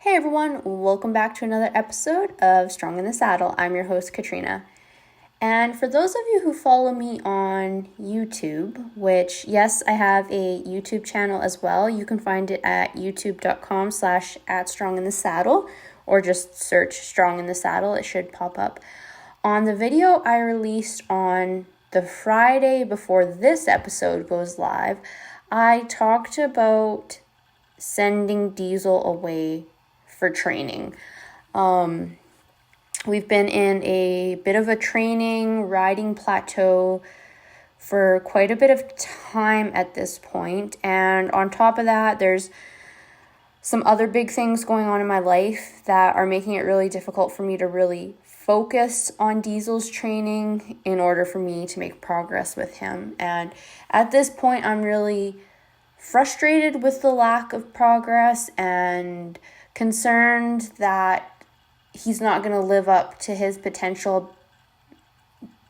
Hey everyone, welcome back to another episode of Strong in the Saddle. I'm your host, Katrina. And for those of you who follow me on YouTube, which, yes, I have a YouTube channel as well. You can find it at youtube.com/@stronginthesaddle, or just search Strong in the Saddle. It should pop up. On the video I released on the Friday before this episode goes live, I talked about sending Diesel away for training. We've been in a bit of a training riding plateau for quite a bit of time at this point, and on top of that, there's some other big things going on in my life that are making it really difficult for me to really focus on Diesel's training in order for me to make progress with him. And at this point, I'm really frustrated with the lack of progress and concerned that he's not going to live up to his potential,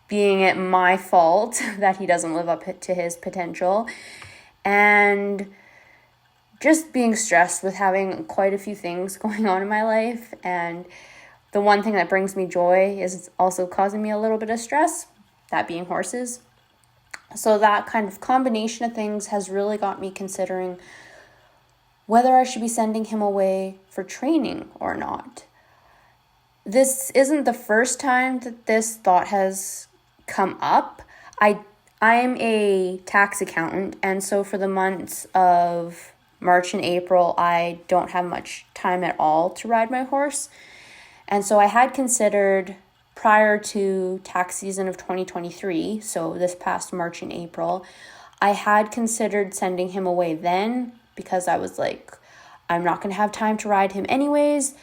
being it my fault that he doesn't live up to his potential, and just being stressed with having quite a few things going on in my life. And the one thing that brings me joy is also causing me a little bit of stress, that being horses. So that kind of combination of things has really got me considering whether I should be sending him away for training or not. This isn't the first time that this thought has come up. I'm a tax accountant, and so for the months of March and April, I don't have much time at all to ride my horse. And so I had considered, prior to tax season of 2023, so this past March and April, I had considered sending him away then, because I was like, I'm not going to have time to ride him anyways.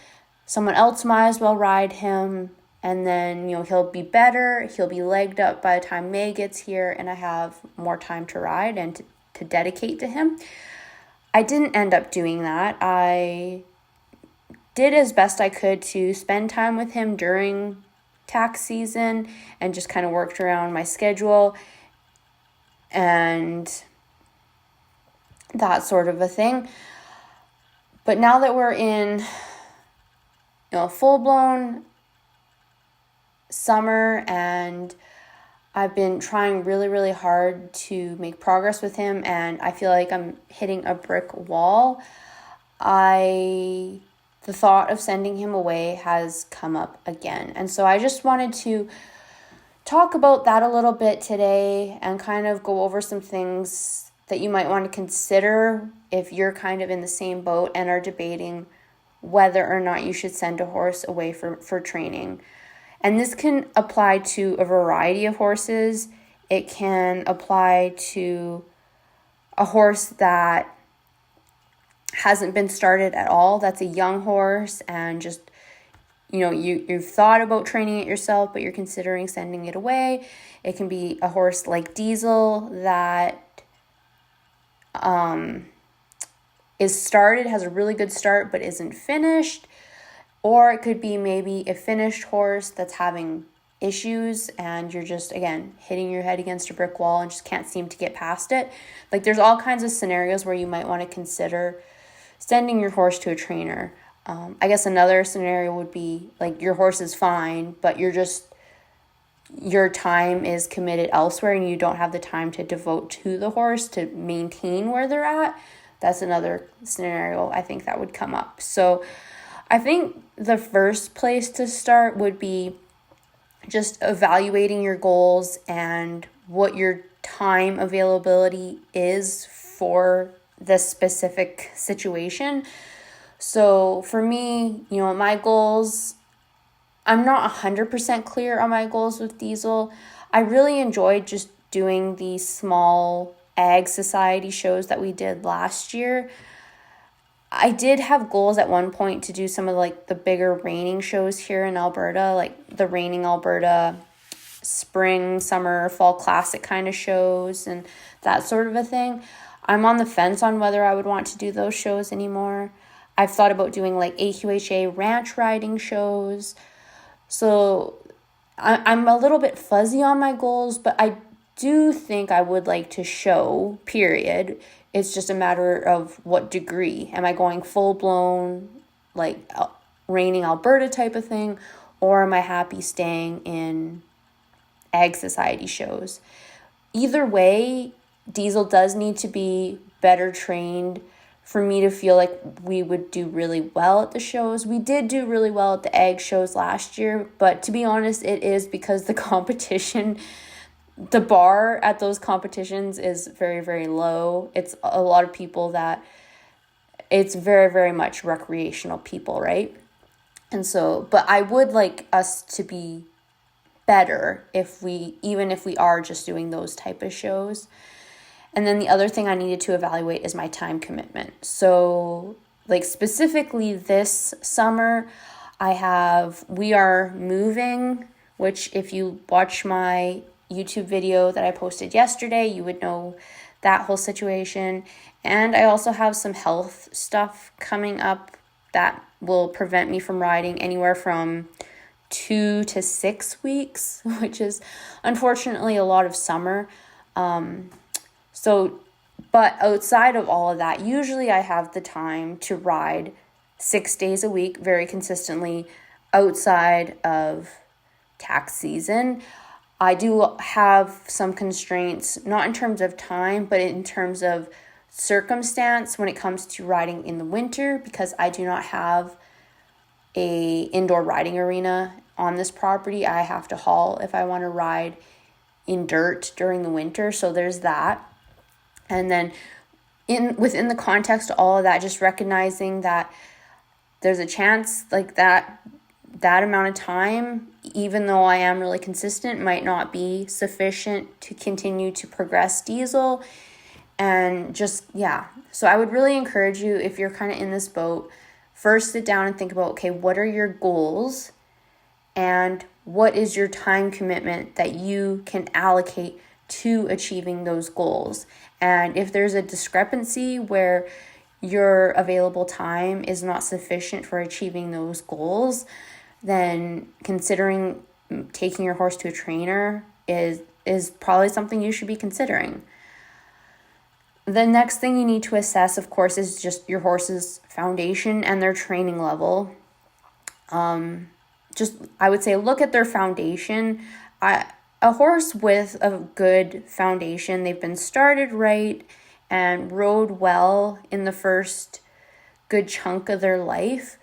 Someone else might as well ride him, and then, he'll be better. He'll be legged up by the time May gets here, and I have more time to ride and to dedicate to him. I didn't end up doing that. I did as best I could to spend time with him during tax season and just kind of worked around my schedule and that sort of a thing. But now that we're in full-blown summer and I've been trying really, really hard to make progress with him, and I feel like I'm hitting a brick wall, the thought of sending him away has come up again. And so I just wanted to talk about that a little bit today and kind of go over some things that you might want to consider if you're kind of in the same boat and are debating whether or not you should send a horse away for training. And this can apply to a variety of horses. It can apply to a horse that hasn't been started at all, that's a young horse, and just, you've thought about training it yourself, but you're considering sending it away. It can be a horse like Diesel that is started, has a really good start, but isn't finished. Or it could be maybe a finished horse that's having issues and you're just, again, hitting your head against a brick wall and just can't seem to get past it. Like, there's all kinds of scenarios where you might want to consider sending your horse to a trainer. I guess another scenario would be like your horse is fine, but your time is committed elsewhere and you don't have the time to devote to the horse to maintain where they're at. That's another scenario I think that would come up. So I think the first place to start would be just evaluating your goals and what your time availability is for this specific situation. So for me, my goals, I'm not 100% clear on my goals with Diesel. I really enjoyed just doing these small ag society shows that we did last year. I did have goals at one point to do some of the bigger reining shows here in Alberta, like the Reining Alberta spring, summer, fall classic kind of shows and that sort of a thing. I'm on the fence on whether I would want to do those shows anymore. I've thought about doing AQHA ranch riding shows. So I'm a little bit fuzzy on my goals, but I do think I would like to show, period. It's just a matter of what degree. Am I going full-blown like Reining Alberta type of thing, or am I happy staying in Ag Society shows? Either way, Diesel does need to be better trained for me to feel like we would do really well at the shows. We did do really well at the ag shows last year, but to be honest, it is because the competition, the bar at those competitions is very, very low. It's a lot of people that, it's very, very much recreational people, right? And so, but I would like us to be better even if we are just doing those type of shows. And then the other thing I needed to evaluate is my time commitment. So like specifically this summer, we are moving, which if you watch my YouTube video that I posted yesterday, you would know that whole situation. And I also have some health stuff coming up that will prevent me from riding anywhere from 2 to 6 weeks, which is unfortunately a lot of summer. But outside of all of that, usually I have the time to ride 6 days a week very consistently outside of tax season. I do have some constraints, not in terms of time, but in terms of circumstance when it comes to riding in the winter, because I do not have a indoor riding arena on this property. I have to haul if I want to ride in dirt during the winter. So there's that. And then within the context of all of that, just recognizing that there's a chance like that amount of time, even though I am really consistent, might not be sufficient to continue to progress Diesel. And just, yeah. So I would really encourage you, if you're kind of in this boat, first sit down and think about, okay, what are your goals and what is your time commitment that you can allocate to achieving those goals? And if there's a discrepancy where your available time is not sufficient for achieving those goals, then considering taking your horse to a trainer is probably something you should be considering. The next thing you need to assess, of course, is just your horse's foundation and their training level. I would say look at their foundation. A horse with a good foundation, they've been started right and rode well in the first good chunk of their life.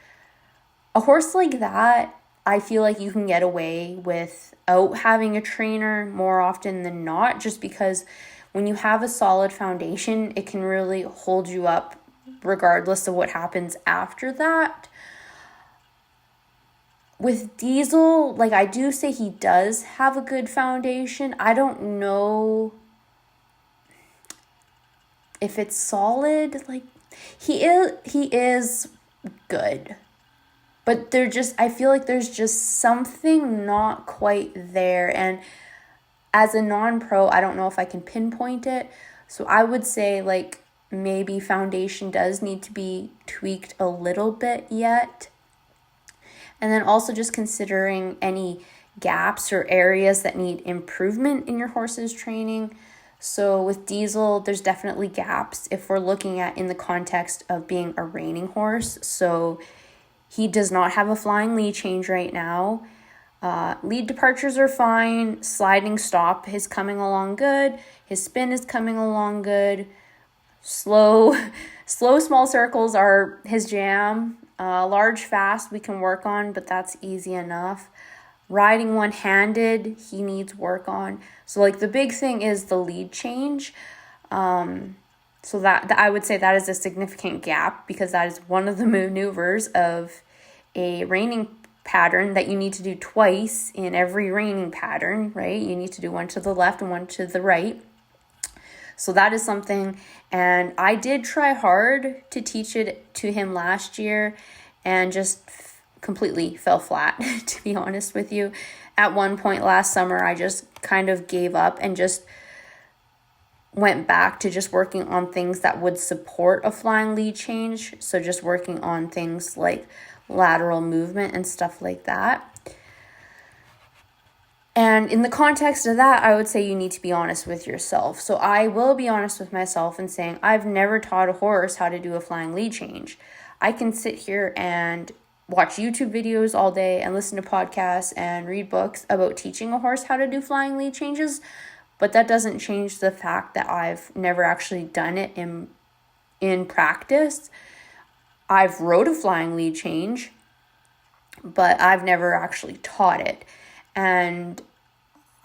A horse like that, I feel like you can get away without having a trainer more often than not, just because when you have a solid foundation, it can really hold you up regardless of what happens after that. With Diesel, like I do say he does have a good foundation. I don't know if it's solid. Like he is good. But I feel like there's just something not quite there. And as a non-pro, I don't know if I can pinpoint it. So I would say like maybe foundation does need to be tweaked a little bit yet. And then also just considering any gaps or areas that need improvement in your horse's training. So with Diesel, there's definitely gaps if we're looking at in the context of being a reining horse. So he does not have a flying lead change right now. Lead departures are fine. Sliding stop is coming along good. His spin is coming along good. Slow small circles are his jam. Large fast we can work on, but that's easy enough. Riding one-handed, he needs work on. So like the big thing is the lead change. So that I would say that is a significant gap, because that is one of the maneuvers of a reining pattern that you need to do twice in every reining pattern, right? You need to do one to the left and one to the right. So that is something, and I did try hard to teach it to him last year and just completely fell flat, to be honest with you. At one point last summer, I just kind of gave up and just went back to just working on things that would support a flying lead change. So just working on things like lateral movement and stuff like that. And in the context of that, I would say you need to be honest with yourself. So I will be honest with myself and saying, I've never taught a horse how to do a flying lead change. I can sit here and watch YouTube videos all day and listen to podcasts and read books about teaching a horse how to do flying lead changes, but that doesn't change the fact that I've never actually done it in practice. I've rode a flying lead change, but I've never actually taught it. And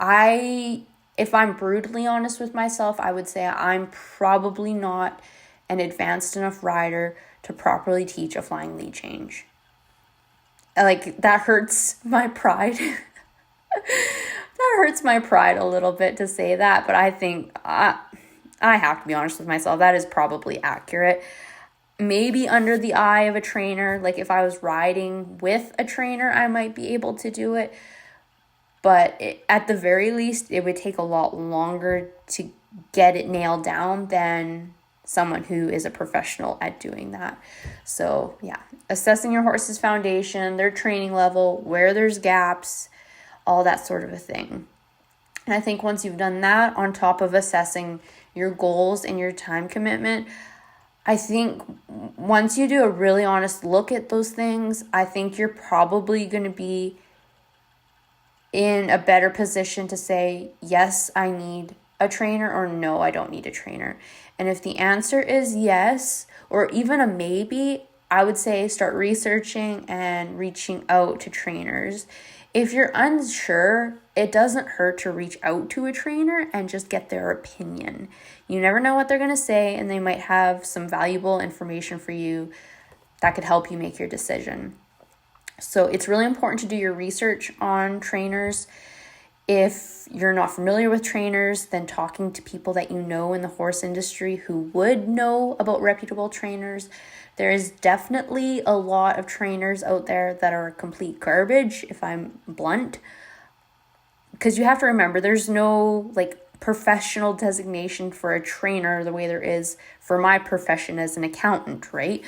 if I'm brutally honest with myself, I would say I'm probably not an advanced enough rider to properly teach a flying lead change. Like, that hurts my pride. That hurts my pride a little bit to say that, but I think I have to be honest with myself. That is probably accurate. Maybe under the eye of a trainer, like if I was riding with a trainer, I might be able to do it. But at the very least, it would take a lot longer to get it nailed down than someone who is a professional at doing that. So yeah, assessing your horse's foundation, their training level, where there's gaps, all that sort of a thing. And I think once you've done that, on top of assessing your goals and your time commitment, I think once you do a really honest look at those things, I think you're probably going to be in a better position to say, yes, I need a trainer, or no, I don't need a trainer. And if the answer is yes, or even a maybe, I would say start researching and reaching out to trainers. If you're unsure, it doesn't hurt to reach out to a trainer and just get their opinion. You never know what they're going to say, and they might have some valuable information for you that could help you make your decision. So it's really important to do your research on trainers. If you're not familiar with trainers, then talking to people that you know in the horse industry who would know about reputable trainers. There is definitely a lot of trainers out there that are complete garbage, if I'm blunt. Because you have to remember, there's no professional designation for a trainer the way there is for my profession as an accountant, right?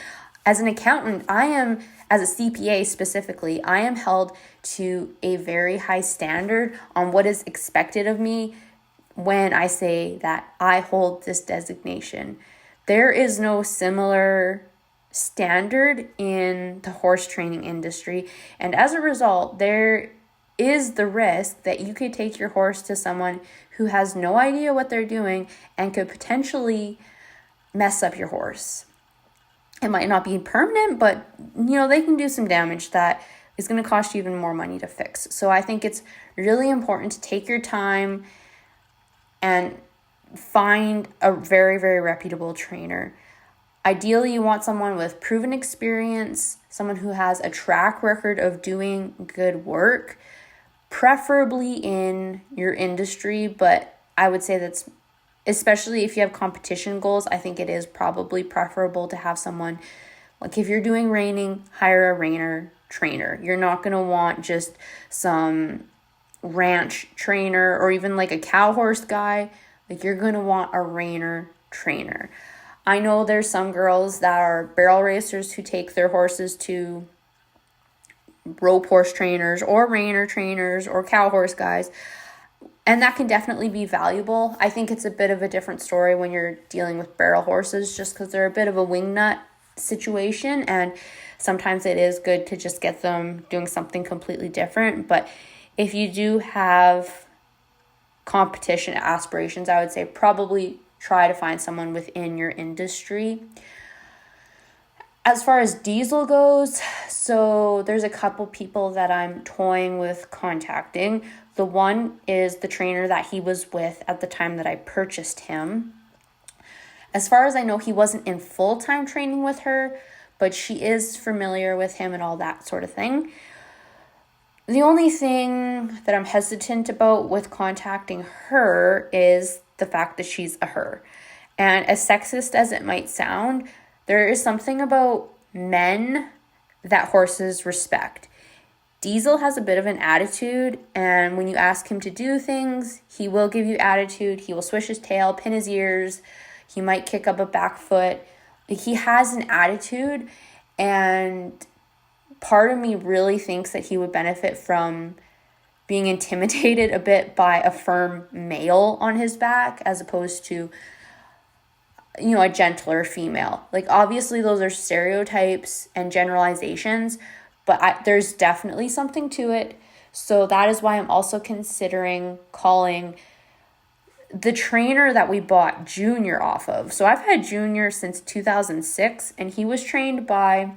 As an accountant, as a CPA specifically, I am held to a very high standard on what is expected of me when I say that I hold this designation. There is no similar standard in the horse training industry, and as a result, there is the risk that you could take your horse to someone who has no idea what they're doing and could potentially mess up your horse. It might not be permanent, but they can do some damage that is going to cost you even more money to fix. So I think it's really important to take your time and find a very, very reputable trainer. Ideally, you want someone with proven experience, someone who has a track record of doing good work, preferably in your industry, but I would say that's, especially if you have competition goals, I think it is probably preferable to have someone, like if you're doing reining, hire a reiner trainer. You're not going to want just some ranch trainer or even like a cow horse guy. Like, you're going to want a reiner trainer. I know there's some girls that are barrel racers who take their horses to rope horse trainers or reiner trainers or cow horse guys. And that can definitely be valuable. I think it's a bit of a different story when you're dealing with barrel horses, just because they're a bit of a wingnut situation. And sometimes it is good to just get them doing something completely different. But if you do have competition aspirations, I would say probably try to find someone within your industry. As far as Diesel goes, so there's a couple people that I'm toying with contacting. The one is the trainer that he was with at the time that I purchased him. As far as I know, he wasn't in full-time training with her, but she is familiar with him and all that sort of thing. The only thing that I'm hesitant about with contacting her is the fact that she's a her. And as sexist as it might sound, there is something about men that horses respect. Diesel has a bit of an attitude, and when you ask him to do things, he will give you attitude. He will swish his tail, pin his ears. He might kick up a back foot. He has an attitude, and part of me really thinks that he would benefit from being intimidated a bit by a firm male on his back, as opposed to a gentler female. Like, obviously those are stereotypes and generalizations, but there's definitely something to it. So that is why I'm also considering calling the trainer that we bought Junior off of. So I've had Junior since 2006, and he was trained by,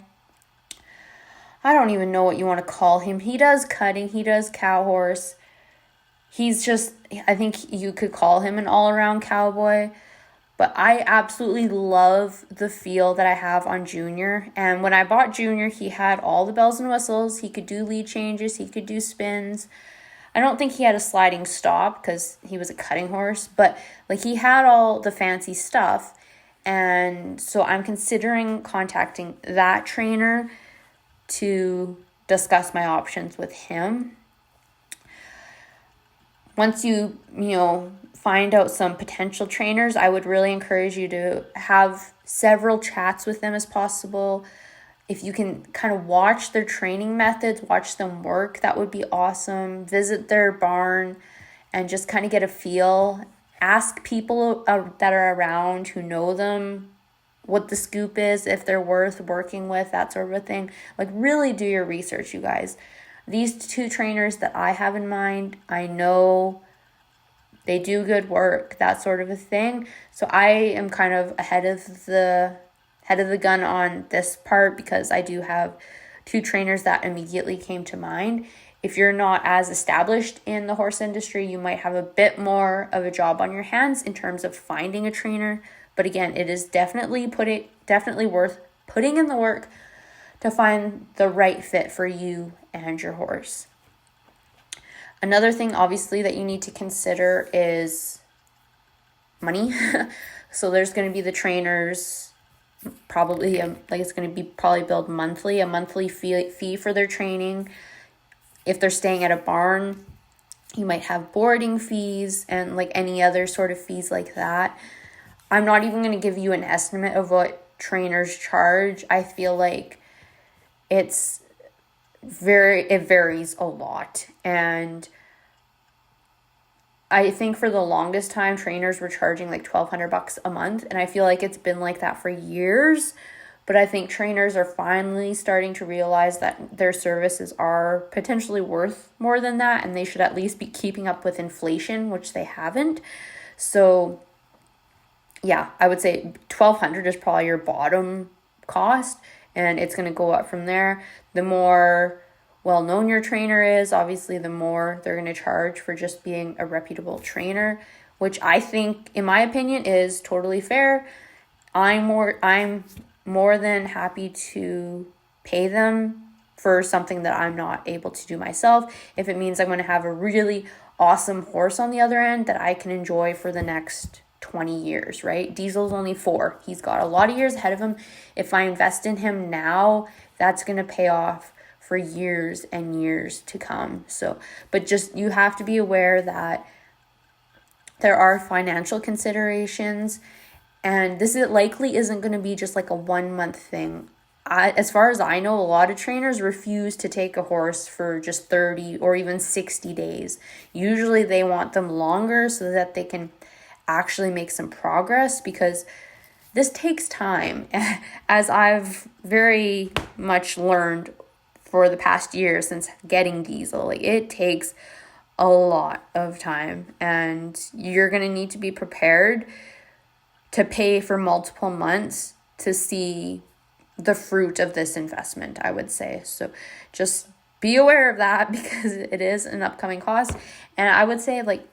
I don't even know what you want to call him. He does cutting, he does cow horse. He's just, I think you could call him an all-around cowboy. But I absolutely love the feel that I have on Junior. And when I bought Junior, he had all the bells and whistles. He could do lead changes. He could do spins. I don't think he had a sliding stop because he was a cutting horse. But like, he had all the fancy stuff. And so I'm considering contacting that trainer to discuss my options with him. Once you find out some potential trainers, I would really encourage you to have several chats with them as possible. If you can kind of watch their training methods, watch them work, that would be awesome. Visit their barn and just kind of get a feel. Ask people that are around who know them what the scoop is, if they're worth working with, that sort of a thing. Like, really do your research, you guys. These two trainers that I have in mind, I know they do good work, that sort of a thing. So I am kind of ahead of the gun on this part because I do have two trainers that immediately came to mind. If you're not as established in the horse industry, you might have a bit more of a job on your hands in terms of finding a trainer. But again, it is definitely worth putting in the work to find the right fit for you and your horse. Another thing, obviously, that you need to consider is money. So there's going to be the trainers, probably, it's going to be probably billed monthly, a monthly fee for their training. If they're staying at a barn, you might have boarding fees and like any other sort of fees like that. I'm not even going to give you an estimate of what trainers charge. I feel like it varies a lot. And I think for the longest time, trainers were charging like $1,200 a month. And I feel like it's been like that for years. But I think trainers are finally starting to realize that their services are potentially worth more than that. And they should at least be keeping up with inflation, which they haven't. So yeah, I would say $1,200 is probably your bottom cost. And it's going to go up from there. The more well-known your trainer is, obviously the more they're going to charge for just being a reputable trainer, which I think, in my opinion, is totally fair. I'm more than happy to pay them for something that I'm not able to do myself. If it means I'm going to have a really awesome horse on the other end that I can enjoy for the next 20 years, right? Diesel's only 4. He's got a lot of years ahead of him. If I invest in him now, that's going to pay off for years and years to come. So, but just, you have to be aware that there are financial considerations, and this likely isn't going to be just like a 1 month thing. As far as I know, a lot of trainers refuse to take a horse for just 30 or even 60 days. Usually they want them longer so that they can actually make some progress, because this takes time. As I've very much learned for the past year since getting Diesel, like, it takes a lot of time, and you're going to need to be prepared to pay for multiple months to see the fruit of this investment, I would say. So just be aware of that, because it is an upcoming cost. And I would say, like,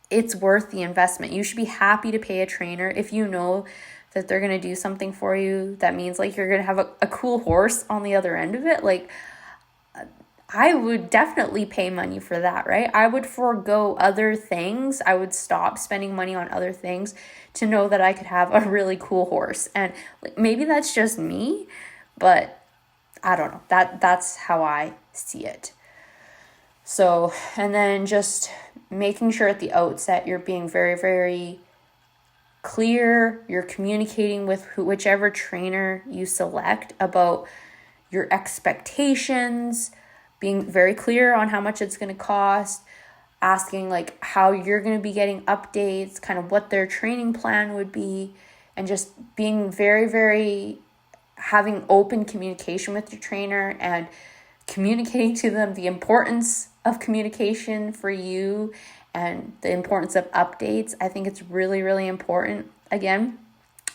it's worth the investment. You should be happy to pay a trainer if you know that they're going to do something for you. That means like you're going to have a cool horse on the other end of it. Like, I would definitely pay money for that, right? I would forego other things. I would stop spending money on other things to know that I could have a really cool horse. And like, maybe that's just me, but I don't know. That's how I see it. So, and then just making sure at the outset you're being very, very clear. You're communicating with whichever trainer you select about your expectations, being very clear on how much it's going to cost. asking like how you're going to be getting updates, kind of what their training plan would be, and just being very, very having open communication with your trainer and communicating to them the importance of communication for you and the importance of updates. I think it's really, really important. Again,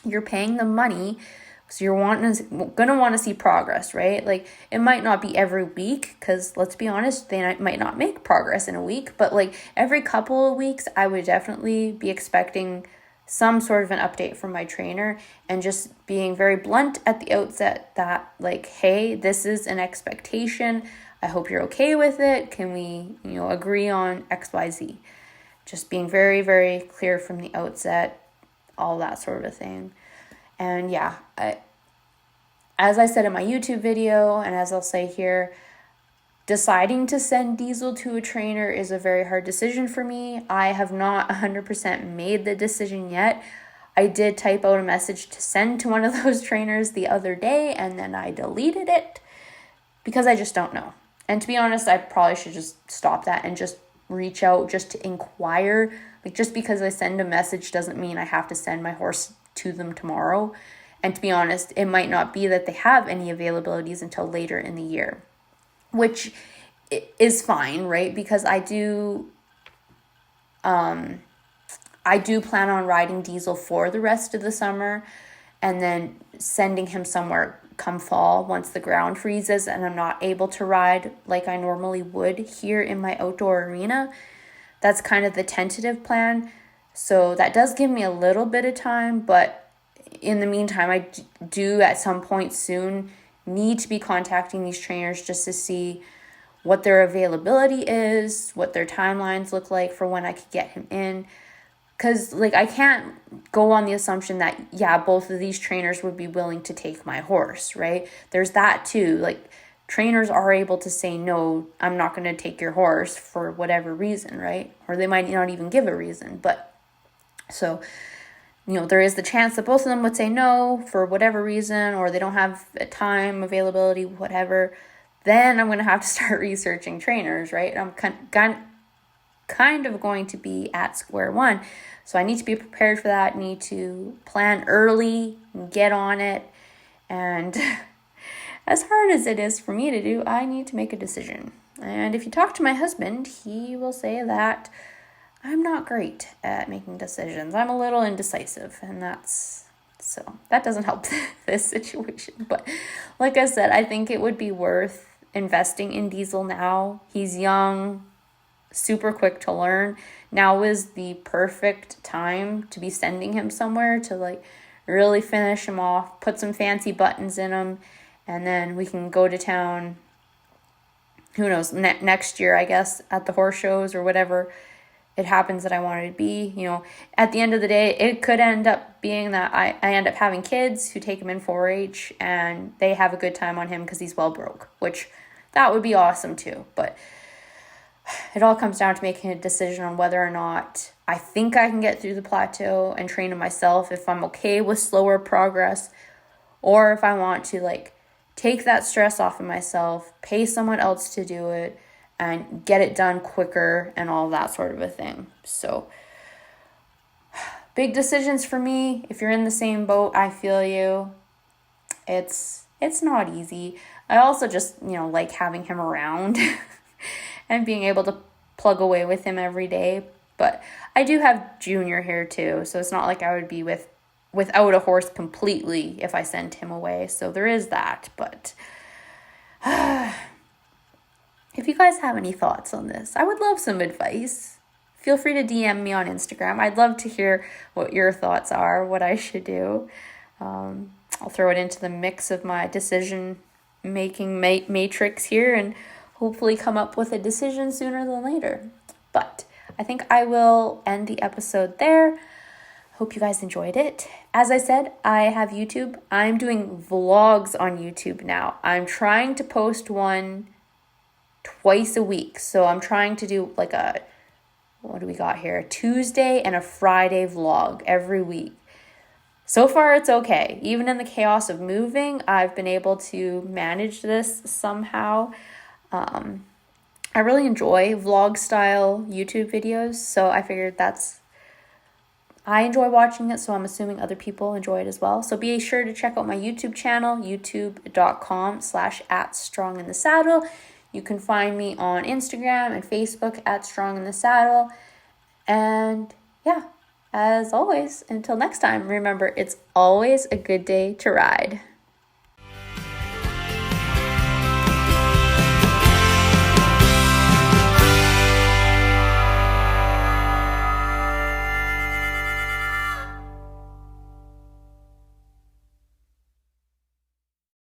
you're paying them money, so you're gonna want to see progress, right? Like, it might not be every week, because let's be honest, they might not make progress in a week, but like every couple of weeks, I would definitely be expecting some sort of an update from my trainer, and just being very blunt at the outset that like, hey, this is an expectation. I hope you're okay with it. Can we, agree on XYZ? Just being very, very clear from the outset, all that sort of thing. And yeah, as I said in my YouTube video, and as I'll say here, deciding to send Diesel to a trainer is a very hard decision for me. I have not 100% made the decision yet. I did type out a message to send to one of those trainers the other day, and then I deleted it because I just don't know. And to be honest, I probably should just stop that and just reach out just to inquire. Like, just because I send a message doesn't mean I have to send my horse to them tomorrow. And to be honest, it might not be that they have any availabilities until later in the year, which is fine, right? Because I do plan on riding Diesel for the rest of the summer, and then sending him somewhere come fall once the ground freezes and I'm not able to ride like I normally would here in my outdoor arena. That's kind of the tentative plan. So that does give me a little bit of time, but in the meantime, I do at some point soon need to be contacting these trainers just to see what their availability is, what their timelines look like for when I could get him in. Because like, I can't go on the assumption that, yeah, both of these trainers would be willing to take my horse, right? There's that too. Like, trainers are able to say, no, I'm not going to take your horse for whatever reason, right? Or they might not even give a reason. But so, there is the chance that both of them would say no for whatever reason, or they don't have a time availability, whatever. Then I'm going to have to start researching trainers, right? I'm kind of going to be at square one. So I need to be prepared for that, need to plan early, get on it. And as hard as it is for me to do, I need to make a decision. And if you talk to my husband, he will say that I'm not great at making decisions. I'm a little indecisive, and that doesn't help this situation. But like I said, I think it would be worth investing in Diesel now. He's young, super quick to learn. Now is the perfect time to be sending him somewhere to like really finish him off, put some fancy buttons in him, and then we can go to town, who knows, next year, I guess, at the horse shows or whatever it happens that I wanted to be. At the end of the day, it could end up being that I end up having kids who take him in 4-H and they have a good time on him because he's well broke, which that would be awesome too. But it all comes down to making a decision on whether or not I think I can get through the plateau and train him myself, if I'm okay with slower progress, or if I want to like take that stress off of myself, pay someone else to do it, and get it done quicker and all that sort of a thing. So big decisions for me. If you're in the same boat, I feel you. It's not easy. I also just, like having him around and being able to plug away with him every day. But I do have Junior here too, so it's not like I would be without a horse completely if I sent him away. So there is that. But if you guys have any thoughts on this, I would love some advice. Feel free to DM me on Instagram. I'd love to hear what your thoughts are, what I should do. I'll throw it into the mix of my decision-making matrix here and hopefully come up with a decision sooner than later. But I think I will end the episode there. Hope you guys enjoyed it. As I said, I have YouTube. I'm doing vlogs on YouTube now. I'm trying to post one twice a week. So I'm trying to do like what do we got here? A Tuesday and a Friday vlog every week. So far, it's okay. Even in the chaos of moving, I've been able to manage this somehow. I really enjoy vlog style YouTube videos, so I figured I enjoy watching it, so I'm assuming other people enjoy it as well. So be sure to check out my YouTube channel, youtube.com/@stronginthesaddle. You can find me on Instagram and Facebook @stronginthesaddle. And yeah, as always, until next time, remember, it's always a good day to ride.